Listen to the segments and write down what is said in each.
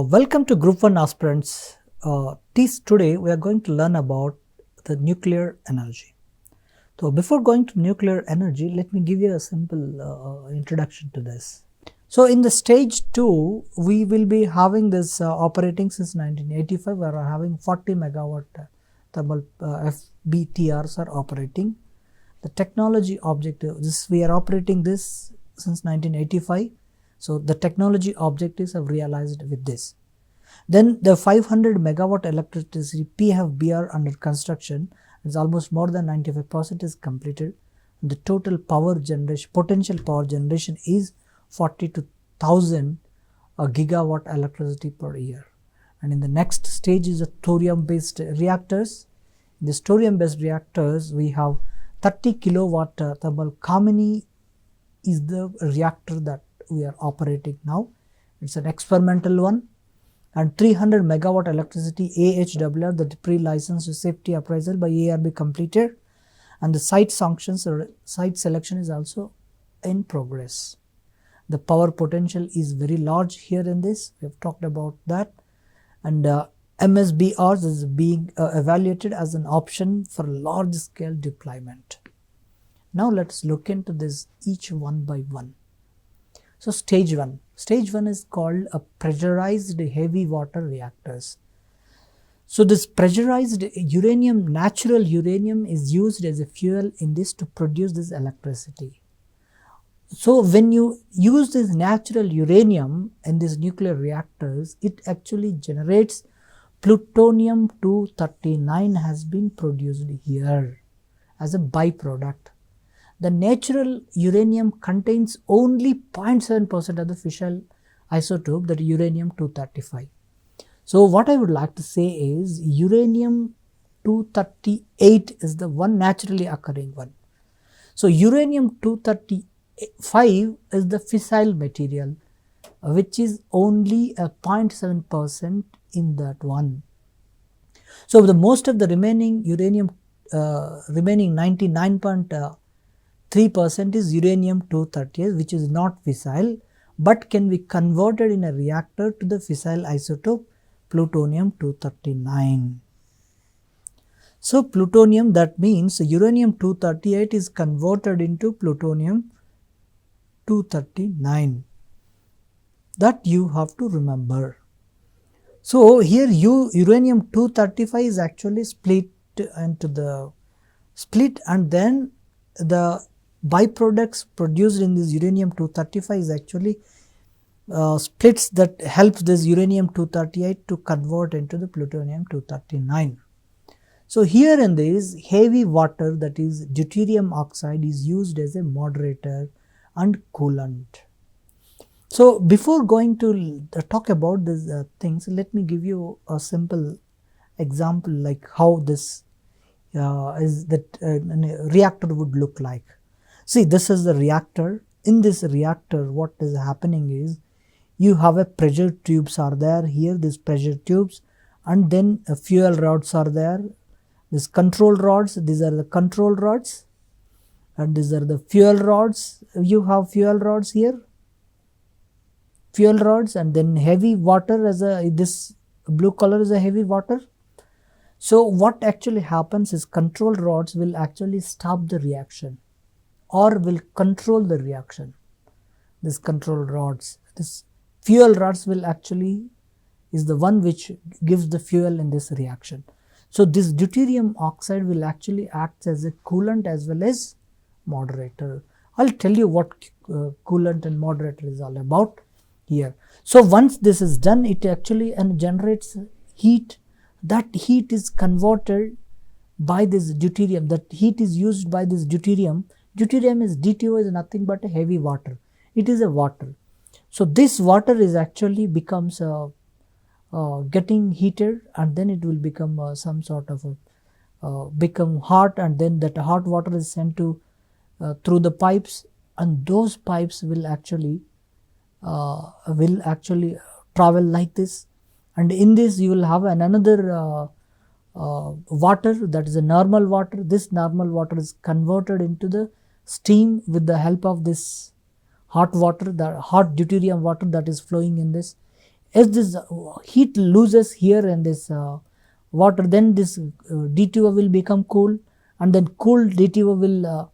Welcome to Group 1 aspirants. Today we are going to learn about the nuclear energy. So before going to nuclear energy, let me give you a simple introduction to this. So in the stage 2, we will be having this operating since 1985. We are having 40 megawatt thermal FBTRs are operating. The technology objective, we are operating this since 1985. So the technology objectives have realized with this. Then the 500 megawatt electricity PHWR under construction is almost more than 95% is completed. The total power generation, potential power generation is 42,000 gigawatt electricity per year. And in the next stage is the thorium based reactors. In this thorium based reactors, we have 30 kilowatt thermal. 𝗂𝗍 is the reactor that we are operating now. It's an experimental one. And 300 megawatt electricity PHWR, the pre-licensed safety appraisal by ARB completed, and the site sanctions or site selection is also in progress. The power potential is very large here in this. We have talked about that, and MSBRs is being evaluated as an option for large scale deployment. Now let's look into this each one by one. So stage 1. Stage 1 is called a pressurized heavy water reactors. So this pressurized uranium, natural uranium is used as a fuel in this to produce this electricity. So when you use this natural uranium in these nuclear reactors, it actually generates plutonium-239 has been produced here as a byproduct. The natural uranium contains only 0.7% of the fissile isotope, that uranium-235. So what I would like to say is uranium-238 is the one naturally occurring one. So uranium-235 is the fissile material, which is only a 0.7% in that one. So the most of the remaining uranium, remaining 99.3% is uranium-238, which is not fissile but can be converted in a reactor to the fissile isotope plutonium-239. So plutonium, that means uranium-238 is converted into plutonium-239. That you have to remember. So here uranium-235 is actually split and then the byproducts produced in this uranium-235 is actually splits that helps this uranium-238 to convert into the plutonium-239. So here in this heavy water, that is deuterium oxide, is used as a moderator and coolant. So before going to talk about these things, let me give you a simple example like how this reactor would look like. See, this is the reactor. In this reactor, what is happening is you have a pressure tubes are there here, these pressure tubes, and then fuel rods are there. These control rods, these are the control rods, and these are the fuel rods. You have fuel rods here, fuel rods, and then heavy water as this blue color is a heavy water. So what actually happens is control rods will actually stop the reaction or will control the reaction. This control rods, this fuel rods will actually is the one which gives the fuel in this reaction. So this deuterium oxide will actually act as a coolant as well as moderator. I'll tell you what coolant and moderator is all about here. So once this is done, it actually generates heat. That heat is converted by this deuterium. That heat is used by this deuterium. Deuterium is DTO is nothing but a heavy water. It is a water. So this water is actually becomes getting heated, and then it will become some sort of become hot, and then that hot water is sent to through the pipes, and those pipes will actually travel like this. And in this you will have another water, that is a normal water. This normal water is converted into the steam with the help of this hot water, the hot deuterium water that is flowing in this. as this heat loses here and this water, then this D2O will become cool, and then cool D2O will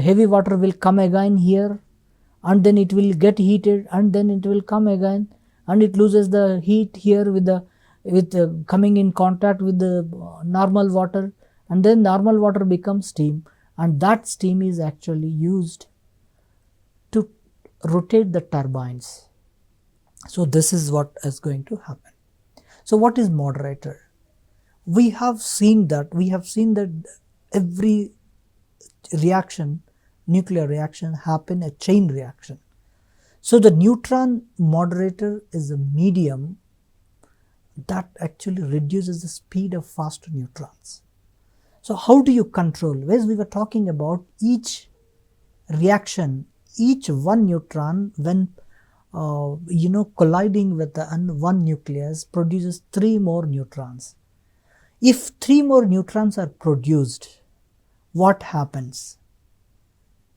heavy water will come again here, and then it will get heated, and then it will come again, and it loses the heat here with coming in contact with the normal water, and then normal water becomes steam, and that steam is actually used to rotate the turbines. So this is what is going to happen. So what is moderator? We have seen that every reaction, nuclear reaction, happen a chain reaction. So the neutron moderator is a medium that actually reduces the speed of fast neutrons. So how do you control? As we were talking about, each reaction, each one neutron when colliding with the one nucleus produces 3 more neutrons. If 3 more neutrons are produced, what happens?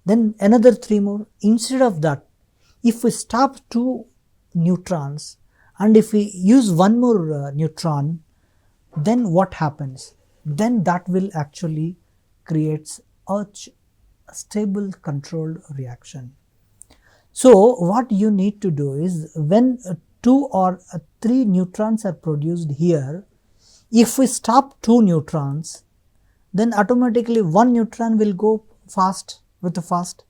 Then another 3 more. Instead of that, if we stop 2 neutrons and if we use 1 more neutron, then what happens? Then that will actually create a stable controlled reaction. So what you need to do is, when 2 or 3 neutrons are produced here, if we stop 2 neutrons, then automatically 1 neutron will go fast with the fast.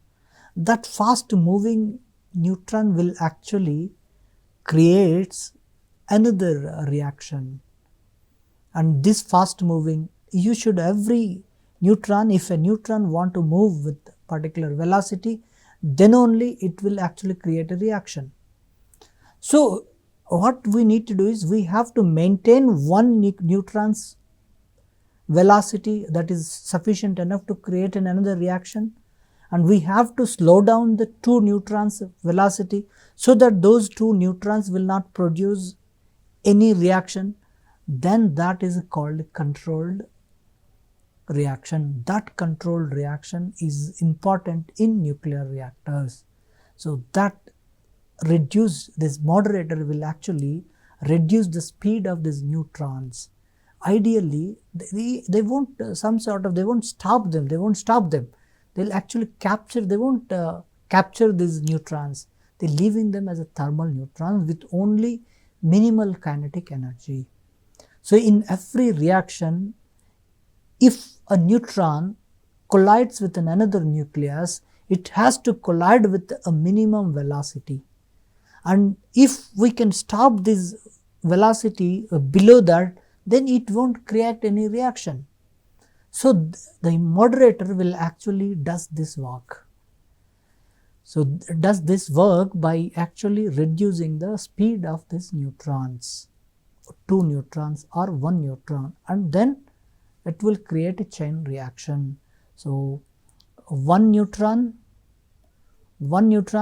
That fast moving neutron will actually creates another reaction, and this fast moving, you should every neutron, if a neutron want to move with particular velocity, then only it will actually create a reaction. So what we need to do is, we have to maintain 1 neutron's velocity that is sufficient enough to create another reaction, and we have to slow down the 2 neutrons velocity so that those 2 neutrons will not produce any reaction. Then that is called controlled reaction. That controlled reaction is important in nuclear reactors. So that this moderator will actually reduce the speed of these neutrons. Ideally, they won't they won't stop them. They'll actually capture, they won't capture these neutrons. They're leaving them as a thermal neutrons with only minimal kinetic energy. So in every reaction, if a neutron collides with another nucleus, it has to collide with a minimum velocity. And if we can stop this velocity below that, then it won't create any reaction. So the moderator will actually does this work. So does this work by actually reducing the speed of these neutrons, 2 neutrons or 1 neutron, and then it will create a chain reaction. So one neutron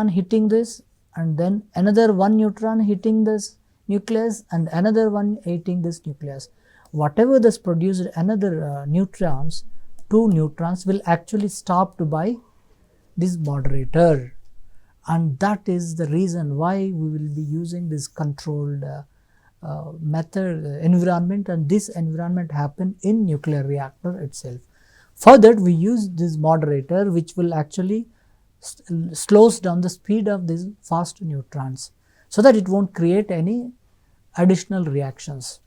hitting this, and then another 1 neutron hitting this nucleus, and another one hitting this nucleus. Whatever this produced another neutrons, 2 neutrons will actually stopped by this moderator, and that is the reason why we will be using this controlled method environment, and this environment happen in nuclear reactor itself. Further, we use this moderator which will actually slows down the speed of these fast neutrons so that it won't create any additional reactions.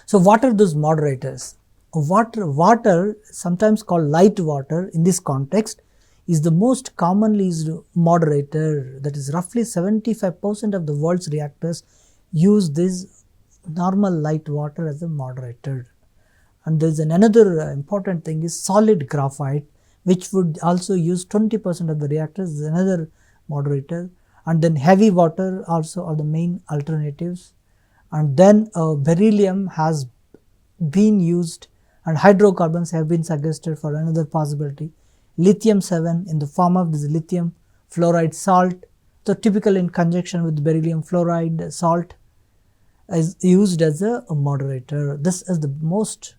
So what are those moderators? Water, sometimes called light water in this context, is the most commonly used moderator. That is, roughly 75% of the world's reactors use this normal light water as a moderator. And there is another important thing is solid graphite, which would also use 20% of the reactors, is another moderator. And then heavy water also are the main alternatives. And then beryllium has been used, and hydrocarbons have been suggested for another possibility. Lithium-7 in the form of this lithium fluoride salt, so typical in conjunction with beryllium fluoride salt, is used as a moderator. This is the most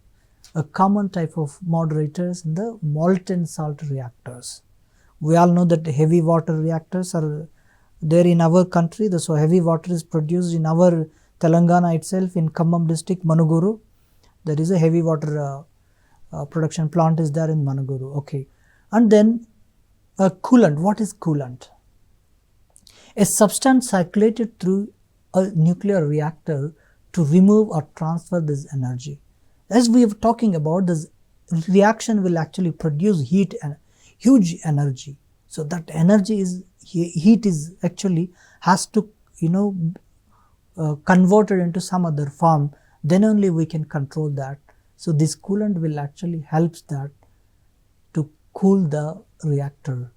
common type of moderators in the molten salt reactors. We all know that heavy water reactors are there in our country. So heavy water is produced in our Telangana itself, in Khammam district, Manuguru. There is a heavy water production plant is there in Manuguru. Okay, and then a coolant. What is coolant? A substance circulated through a nuclear reactor to remove or transfer this energy. As we are talking about, this reaction will actually produce heat and huge energy. So that energy is, heat is actually has to converted into some other form, then only we can control that. So this coolant will actually helps that to cool the reactor.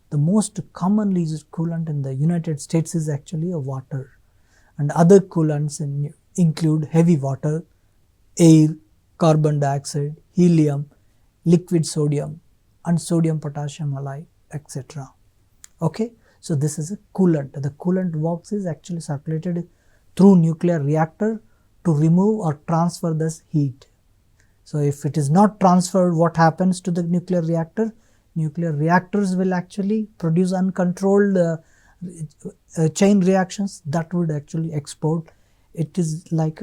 The most commonly used coolant in the United States is actually a water, and other coolants include heavy water, air, carbon dioxide, helium, liquid sodium, and sodium potassium alloy, etc. Okay, so this is a coolant. The coolant works is actually circulated through nuclear reactor to remove or transfer this heat. So if it is not transferred, what happens to the nuclear reactor? Nuclear reactors will actually produce uncontrolled chain reactions that would actually explode. It is like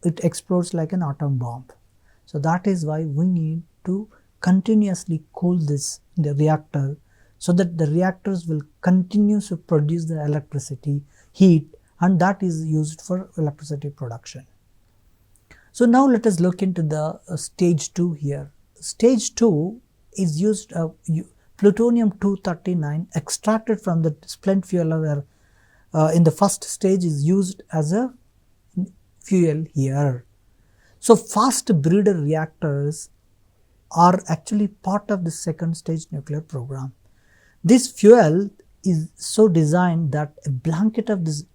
it explodes like an atom bomb. So that is why we need to continuously cool this in the reactor, so that the reactors will continue to produce the electricity, heat, and that is used for electricity production. So now let us look into the stage 2 here. Stage 2 is used plutonium-239 extracted from the spent fuel in the first stage is used as a fuel here. So fast breeder reactors are actually part of the second stage nuclear program. This fuel is so designed that a blanket of this,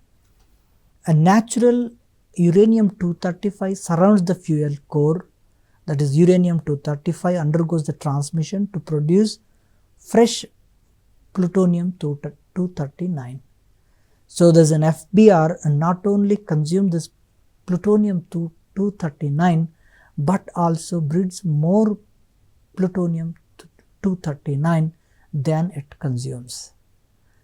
a natural uranium-235 surrounds the fuel core, that is uranium-235 undergoes the transmission to produce fresh plutonium-239. So there is an FBR and not only consume this plutonium-239 but also breeds more plutonium-239 than it consumes.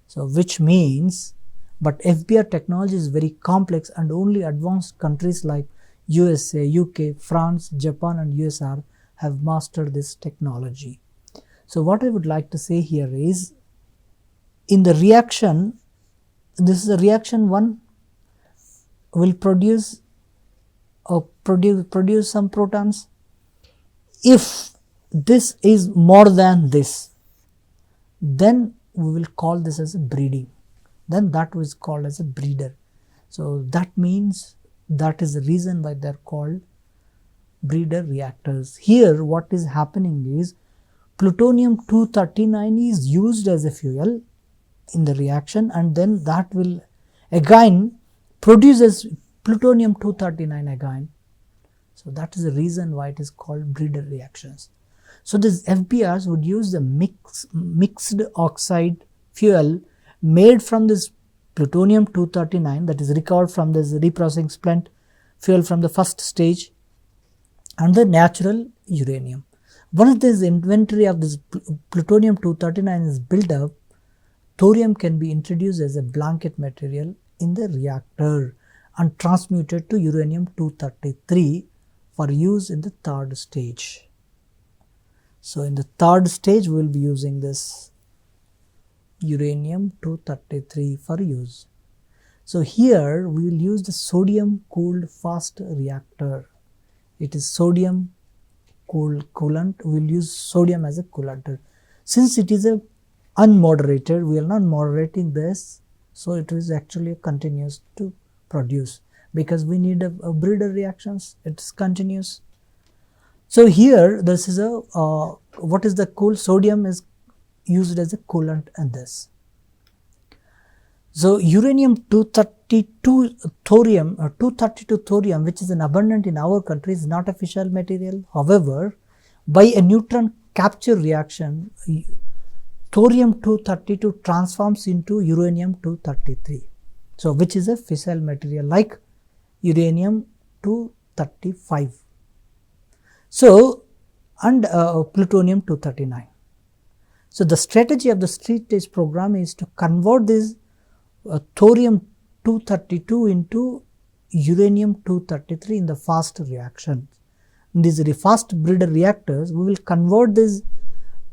So which means, but FBR technology is very complex and only advanced countries like USA, UK, France, Japan and USSR have mastered this technology. So what I would like to say here is, in the reaction, this is a reaction 1 will produce some protons. If this is more than this, then we will call this as a breeding. Then that was called as a breeder. So that means that is the reason why they are called breeder reactors. Here what is happening is plutonium-239 is used as a fuel in the reaction, and then that will again produces plutonium-239 again. So that is the reason why it is called breeder reactions. So these FBRs would use the mixed oxide fuel made from this plutonium-239, that is recovered from this reprocessing spent fuel from the first stage, and the natural uranium. Once this inventory of this plutonium-239 is built up, thorium can be introduced as a blanket material in the reactor and transmuted to uranium-233 for use in the third stage. So in the third stage we will be using this uranium-233 for use. So here we will use the sodium cooled fast reactor. It is sodium cooled coolant. We will use sodium as a coolant. Since it is a unmoderated, we are not moderating this, so it is actually continuous to produce, because we need a breeder reactions, it is continuous. So here this is a what is the cool sodium is used as a coolant in this. So uranium-232 thorium or 232 thorium, which is an abundant in our country, is not a fissile material. However, by a neutron capture reaction, thorium-232 transforms into uranium-233, so which is a fissile material like uranium-235. So and plutonium-239. So the strategy of the three-stage program is to convert this thorium-232 into uranium-233 in the fast reaction. In these fast breeder reactors, we will convert this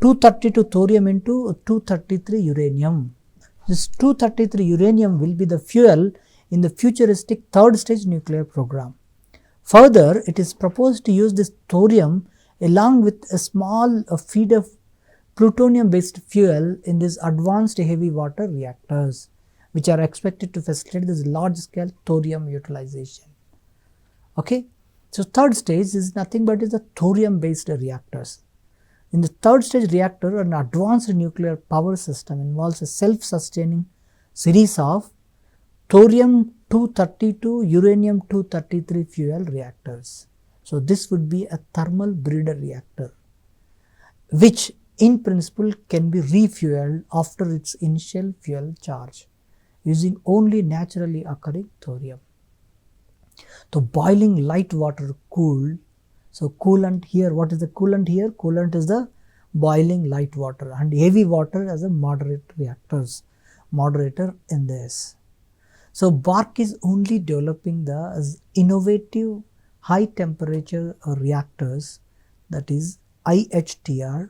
232 thorium into 233 uranium. This 233 uranium will be the fuel in the futuristic third stage nuclear program. Further, it is proposed to use this thorium along with a small feed of plutonium based fuel in these advanced heavy water reactors, which are expected to facilitate this large scale thorium utilization. Okay, so third stage is nothing but is the thorium based reactors. In the third stage reactor, an advanced nuclear power system involves a self-sustaining series of thorium-232 uranium-233 fuel reactors. So this would be a thermal breeder reactor, which in principle can be refueled after its initial fuel charge using only naturally occurring thorium. So boiling light water cooled. So coolant here, what is the coolant here? Coolant is the boiling light water, and heavy water as a moderator in this. So BARC is only developing the innovative high temperature reactors, that is IHTR,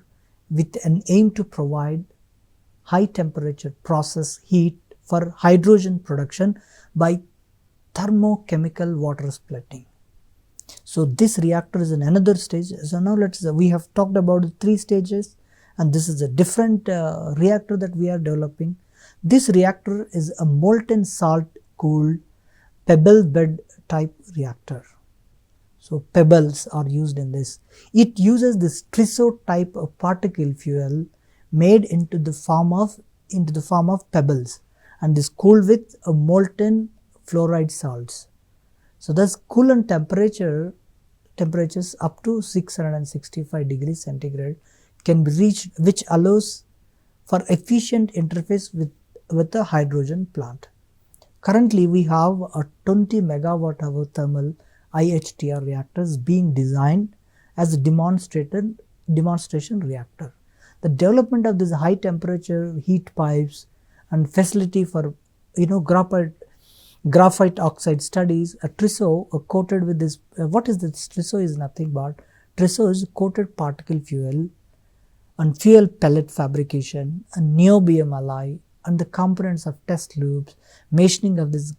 with an aim to provide high temperature process heat for hydrogen production by thermochemical water splitting. So this reactor is in another stage. So now we have talked about the 3 stages, and this is a different reactor that we are developing. This reactor is a molten salt cooled pebble bed type reactor. So pebbles are used in this. It uses this TRISO type of particle fuel made into the form of pebbles, and is cooled with a molten fluoride salts. So thus coolant temperatures up to 665 degrees centigrade can be reached, which allows for efficient interface with the hydrogen plant. Currently we have a 20 megawatt hour thermal IHTR reactors being designed as a demonstration reactor. The development of this high temperature heat pipes and facility for graphite oxide studies, a TRISO coated with this, what is this? TRISO is nothing but, TRISO is coated particle fuel and fuel pellet fabrication and niobium alloy and the components of test loops, machining of this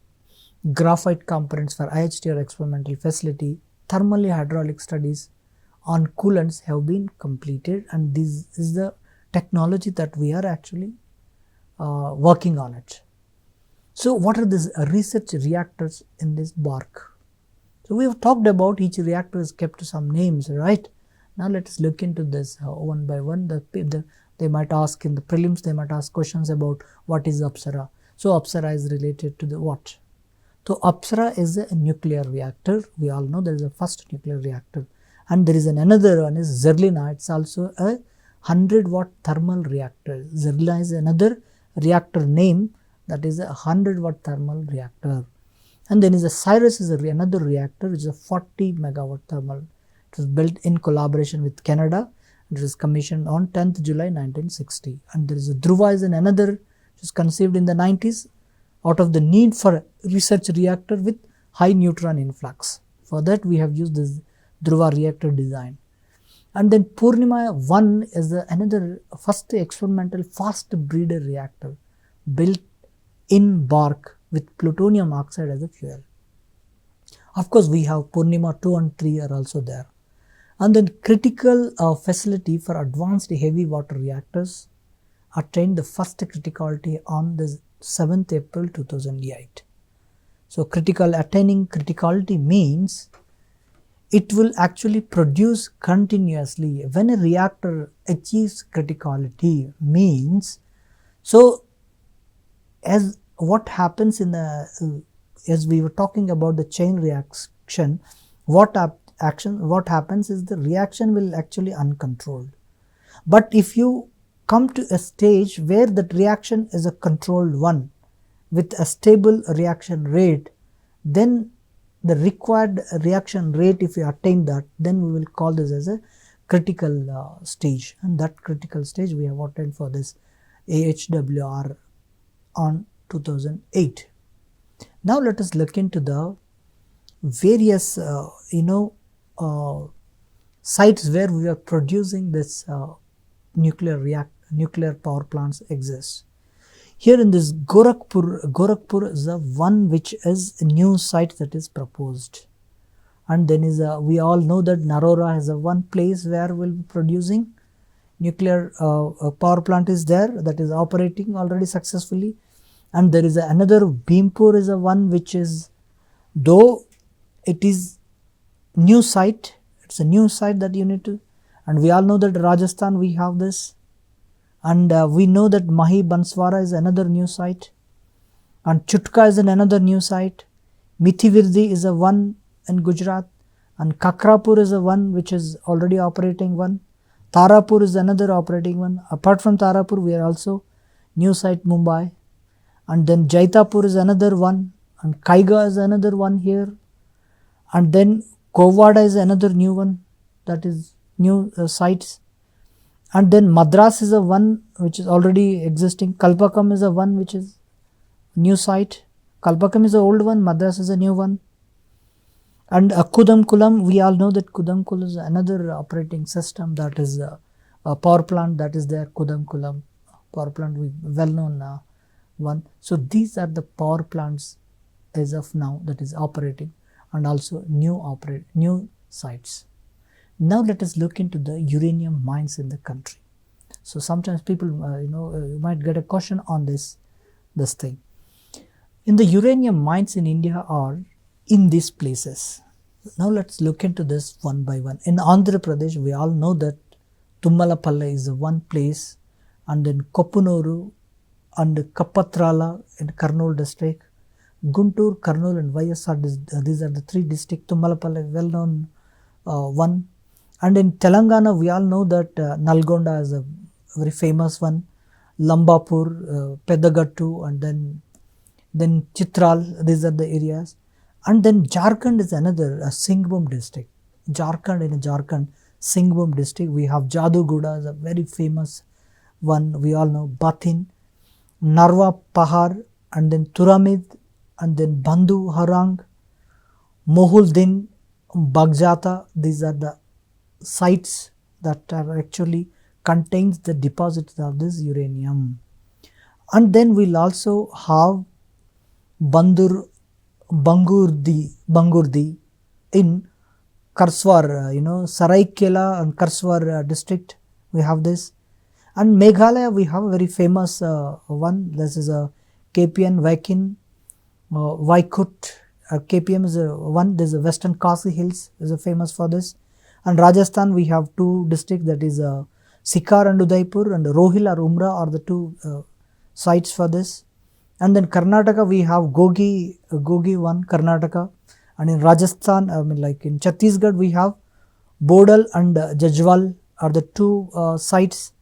graphite components for IHTR experimental facility, thermally hydraulic studies on coolants have been completed, and this is the technology that we are actually working on it. So what are these research reactors in this BARC? So we have talked about each reactor is kept to some names, right? Now let us look into this one by one. They might ask in the prelims, they might ask questions about what is 𝗬𝗓. So 𝗬𝗓 is related to the what? So 𝗬𝗓 is a nuclear reactor. We all know there is a first nuclear reactor, and there is another one is 𝗓𝗪. It's also a 100-watt thermal reactor. 𝗓𝗪 is another reactor name, that is a 100-watt thermal reactor. And then is a 𝗬𝗪 is another reactor, which is a 40 megawatt thermal. It was built in collaboration with Canada. It was commissioned on 10th July 1960. And there is a 𝗃𝗏 is another, which was conceived in the 90s out of the need for a research reactor with high neutron influx. For that we have used this 𝗃𝗏 reactor design. And then Purnima-1 is another first experimental fast breeder reactor built in BARC with plutonium oxide as a fuel. Of course, we have Purnima-2 and 3 are also there. And then critical facility for advanced heavy water reactors attained the first criticality on the 7th April 2008. So attaining criticality means it will actually produce continuously. When a reactor achieves criticality means, so as what happens in the, as we were talking about the chain reaction, what happens is the reaction will actually uncontrolled. But if you come to a stage where that reaction is a controlled one with a stable reaction rate, then the required reaction rate, if you attain that, then we will call this as a critical stage, and that critical stage we have attained for this PHWR on 2008. Now let us look into the various sites where we are producing this nuclear power plants exist. Here in this Gorakhpur is the one which is a new site that is proposed, and then is we all know that Narora has a one place where we'll be producing nuclear power plant is there, that is operating already successfully, and there is another Bhimpur is a one which is, though it is new site, it's a new site that you need to, and we all know that Rajasthan we have this, and we know that Mahi Banswara is another new site, and Chutka is another new site, Mithivirdi is a one in Gujarat, and Kakrapur is a one which is already operating one, Tarapur is another operating one. Apart from Tarapur, we are also new site Mumbai, and then Jaitapur is another one, and Kaiga is another one here, and then Kovada is another new one, that is new sites, and then Madras is a one which is already existing, Kalpakam is a one which is new site, Kalpakam is the old one, Madras is a new one, and Kudamkulam, we all know that Kudamkulam is another operating system, that is a power plant that is there, Kudamkulam power plant, we well known one. So these are the power plants as of now that is operating, and also new sites. Now let us look into the uranium mines in the country. So sometimes people you might get a question on this thing. In the uranium mines in India are in these places. Now let's look into this one by one. In Andhra Pradesh, we all know that Tummalapalle is one place, and then Koppunuru and Kapatrala in Kurnool district, Guntur, Kurnool and YSR, these are the three districts. Tummalapalle well known one, and in Telangana we all know that Nalgonda is a very famous one, Lambapur, Pedagattu, and then Chitral, these are the areas. And then Jharkhand is another Singhbhum district. Jharkhand, Singhbhum district, we have Jaduguda is a very famous one, we all know, Bathin, Narwa Pahar, and then Turamid, and then Bandhu Harang, Mohuldin, Bagjata. These are the sites that are actually contains the deposits of this uranium. And then we'll also have Bangurdi in Karswar, Saraikela and Karswar district, we have this. And Meghalaya, we have a very famous one, this is a KPN Vaikut, KPM is one, there is a Western Khasi Hills is famous for this. And Rajasthan, we have two districts, that is Sikar and Udaipur, and Rohil or Umra are the two sites for this. And then Karnataka, we have Gogi one, Karnataka, and in Rajasthan, like in Chhattisgarh, we have Bodal and Jajwal are the two sites.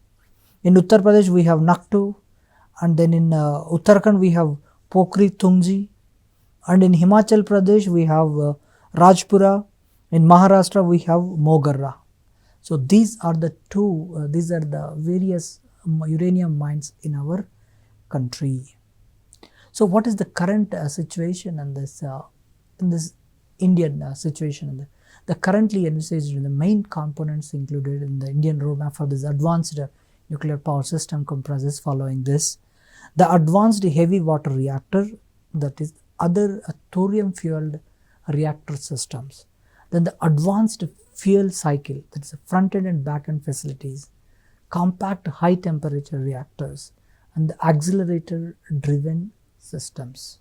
In Uttar Pradesh, we have Naktu, and then in Uttarakhand, we have Pokri Tungji, and in Himachal Pradesh, we have Rajpura. In Maharashtra, we have Mogarra. So these are the various uranium mines in our country. So what is the current situation in this Indian situation? The currently envisaged the main components included in the Indian roadmap for this advanced nuclear power system comprises following this: the advanced heavy water reactor, that is other thorium fueled reactor systems, then the advanced fuel cycle, that is front end and back end facilities, compact high temperature reactors, and the accelerator driven systems.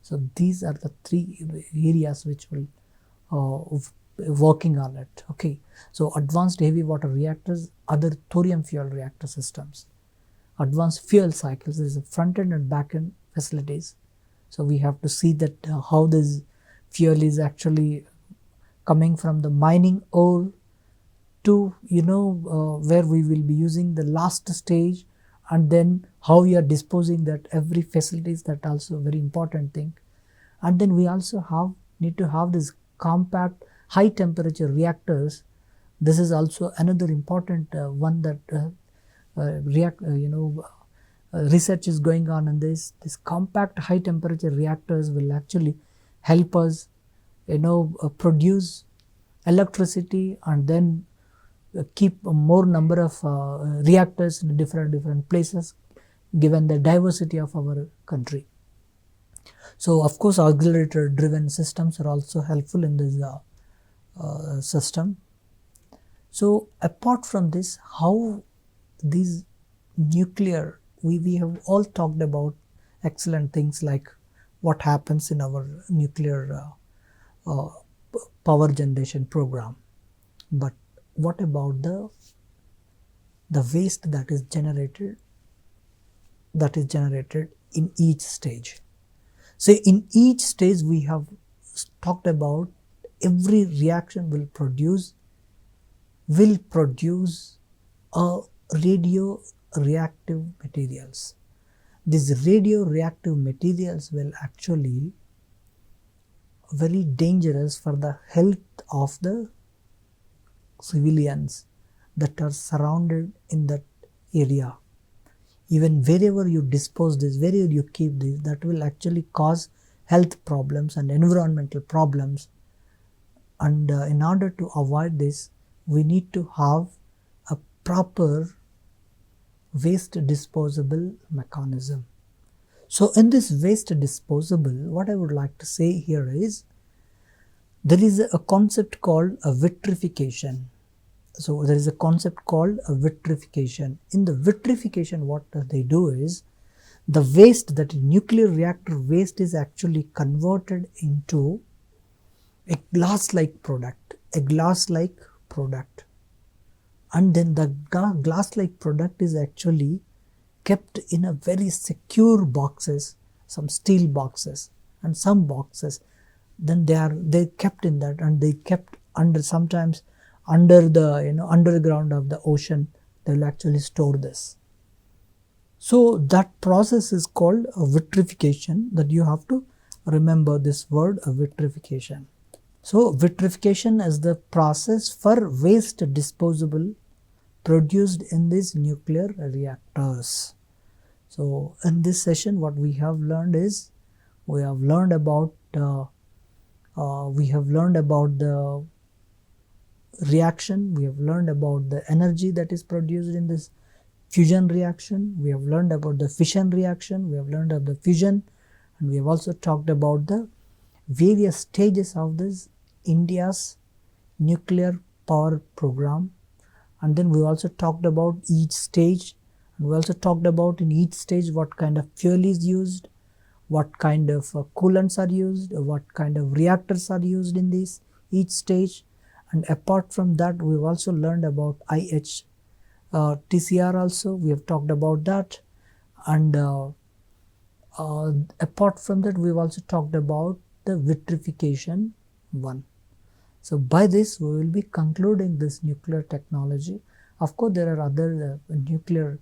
So these are the three areas which will working on it. Okay, so advanced heavy water reactors, other thorium fuel reactor systems, advanced fuel cycles, is front end and back end facilities. So we have to see that how this fuel is actually coming from the mining ore to where we will be using the last stage, and then how we are disposing that every facility is that also a very important thing. And then we also need to have this compact high temperature reactors. This is also another important one that research is going on in this. This compact high temperature reactors will actually help us produce electricity and then keep a more number of reactors in different places given the diversity of our country. So of course accelerator driven systems are also helpful in this system. So apart from this, how these nuclear, we have all talked about excellent things like what happens in our nuclear power generation program, but what about the waste that is generated in each stage? So in each stage we have talked about every reaction will produce a radioreactive materials. These radioreactive materials will actually very dangerous for the health of the civilians that are surrounded in that area. Even wherever you dispose this, wherever you keep this, that will actually cause health problems and environmental problems. And in order to avoid this, we need to have a proper waste disposable mechanism. So in this waste disposable, what I would like to say here is, there is a concept called a vitrification. So there is a concept called a vitrification. In the vitrification, what they do is, the waste, that nuclear reactor waste, is actually converted into a glass-like product, and then the glass-like product is actually kept in a very secure boxes, some steel boxes and some boxes. Then they kept in that, and they kept under, sometimes under the underground of the ocean. They will actually store this. So that process is called a vitrification. That you have to remember this word, a vitrification. So vitrification is the process for waste disposable produced in these nuclear reactors. So in this session, what we have learned is, we have learned about the reaction, we have learned about the energy that is produced in this fusion reaction, we have learned about the fission reaction, we have learned about the fusion, and we have also talked about the various stages of this India's nuclear power program. And then we also talked about each stage, and we also talked about in each stage what kind of fuel is used, what kind of coolants are used, what kind of reactors are used in this each stage. And apart from that, we've also learned about TCR also, we have talked about that. And apart from that, we've also talked about the vitrification one. So by this, we will be concluding this nuclear technology. Of course, there are other nuclear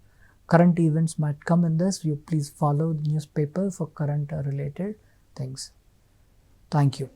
current events might come in this. You please follow the newspaper for current related things. Thank you.